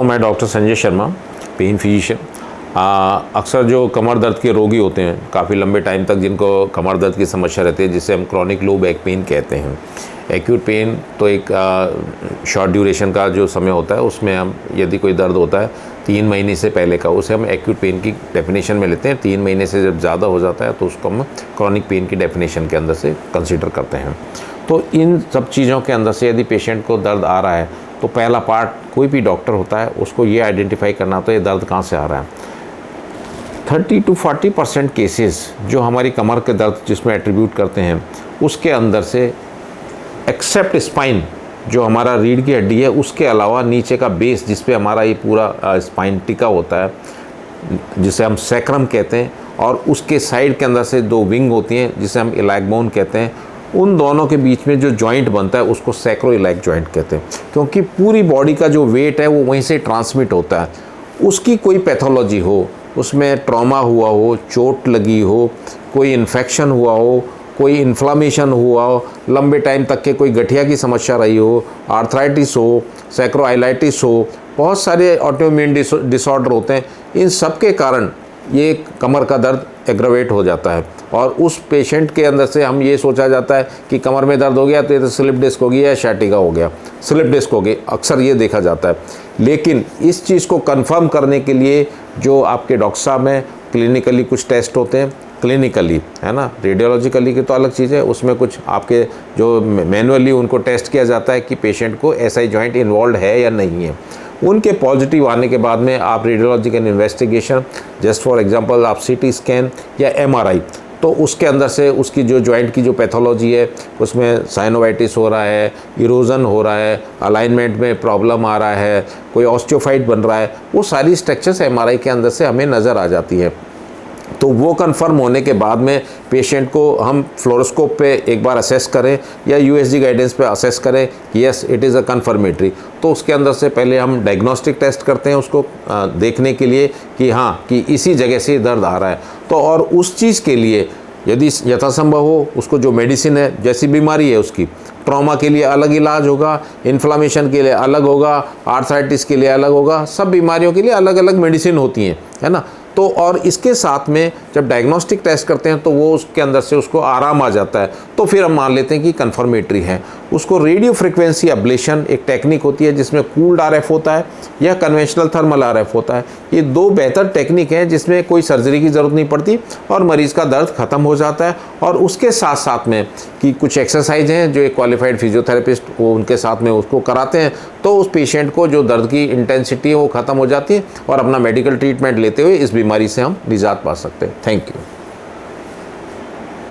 मैं doctor Sanjay Sharma, pain physician. अक्सर जो कमर दर्द के रोगी होते हैं काफ़ी लंबे टाइम तक, जिनको कमर दर्द की समस्या रहती है, जिसे हम क्रॉनिक लो बैक पेन कहते हैं। एक्यूट पेन तो एक शॉर्ट ड्यूरेशन का जो समय होता है, उसमें हम यदि कोई दर्द होता है 3 महीने से पहले का, उसे हम एक्यूट पेन की डेफिनेशन में लेते हैं। 3 महीने से जब ज़्यादा हो जाता है तो उसको हम क्रॉनिक पेन की डेफिनेशन के अंदर से कंसिडर करते हैं। तो इन सब चीज़ों के अंदर से यदि पेशेंट को दर्द आ रहा है तो पहला पार्ट कोई भी डॉक्टर होता है उसको ये आइडेंटिफाई करना होता है ये दर्द कहाँ से आ रहा है। 30 to 40% केसेस जो हमारी कमर के दर्द जिसमें एट्रीब्यूट करते हैं, उसके अंदर से एक्सेप्ट स्पाइन जो हमारा रीढ़ की हड्डी है, उसके अलावा नीचे का बेस जिस पे हमारा ये पूरा स्पाइन टिका होता है, जिसे हम सैक्रम कहते हैं, और उसके साइड के अंदर से 2 विंग होती हैं जिसे हम इलैक बोन कहते हैं, उन दोनों के बीच में जो जॉइंट बनता है उसको सैक्रोइलैक जॉइंट कहते हैं। क्योंकि पूरी बॉडी का जो वेट है वो वहीं से ट्रांसमिट होता है। उसकी कोई पैथोलॉजी हो, उसमें ट्रॉमा हुआ हो, चोट लगी हो, कोई इन्फेक्शन हुआ हो, कोई इन्फ्लामेशन हुआ हो, लंबे टाइम तक के कोई गठिया की समस्या रही हो, आर्थराइटिस हो, सैक्रोआइलाइटिस हो, बहुत सारे ऑटोइम्यून डिसऑर्डर होते हैं, इन सब के कारण ये कमर का दर्द एग्रवेट हो जाता है। और उस पेशेंट के अंदर से हम ये सोचा जाता है कि कमर में दर्द हो गया तो ये तो स्लिप डिस्क हो गई या शैटिका हो गया, स्लिप डिस्क हो गई, अक्सर ये देखा जाता है। लेकिन इस चीज़ को कंफर्म करने के लिए जो आपके डॉक्टर साहब हैं, क्लिनिकली कुछ टेस्ट होते हैं, क्लिनिकली है ना, रेडियोलॉजिकली की तो अलग चीज़ है, उसमें कुछ आपके जो मैनुअली उनको टेस्ट किया जाता है कि पेशेंट को एसआई जॉइंट इन्वॉल्व है या नहीं है। उनके पॉजिटिव आने के बाद में आप radiological investigation, just for example आप सीटी स्कैन या एमआरआई, तो उसके अंदर से उसकी जो जॉइंट की जो पैथोलॉजी है, उसमें साइनोवाइटिस हो रहा है, इरोजन हो रहा है, अलाइनमेंट में प्रॉब्लम आ रहा है, कोई ऑस्टियोफाइट बन रहा है, वो सारी स्ट्रक्चर्स एमआरआई के अंदर से हमें नज़र आ जाती है। तो वो कंफर्म होने के बाद में पेशेंट को हम फ्लोरोस्कोप पे एक बार असेस करें या यूएसजी गाइडेंस पे असेस करें कि yes it is a confirmatory, तो उसके अंदर से पहले हम डायग्नोस्टिक टेस्ट करते हैं उसको देखने के लिए कि हाँ कि इसी जगह से दर्द आ रहा है। तो और उस चीज़ के लिए यदि यथासंभव हो उसको जो मेडिसिन है, जैसी बीमारी है उसकी, ट्रॉमा के लिए अलग इलाज होगा, इन्फ्लामेशन के लिए अलग होगा, आर्थराइटिस के लिए अलग होगा, सब बीमारियों के लिए अलग अलग मेडिसिन होती हैं, है ना। तो और इसके साथ में जब डायग्नोस्टिक टेस्ट करते हैं तो वो उसके अंदर से उसको आराम आ जाता है, तो फिर हम मान लेते हैं कि कन्फर्मेटरी है। उसको रेडियो फ्रिक्वेंसी एब्लेशन एक टेक्निक होती है जिसमें कूल्ड आरएफ होता है या कन्वेंशनल थर्मल आरएफ होता है। ये 2 बेहतर टेक्निक हैं जिसमें कोई सर्जरी की ज़रूरत नहीं पड़ती और मरीज़ का दर्द ख़त्म हो जाता है। और उसके साथ साथ में कि कुछ एक्सरसाइज हैं जो एक क्वालिफाइड फिजियोथेरेपिस्ट वो उनके साथ में उसको कराते हैं, तो उस पेशेंट को जो दर्द की इंटेंसिटी है वो ख़त्म हो जाती है और अपना मेडिकल ट्रीटमेंट लेते हुए इस बीमारी से हम निजात पा सकते हैं। Thank you.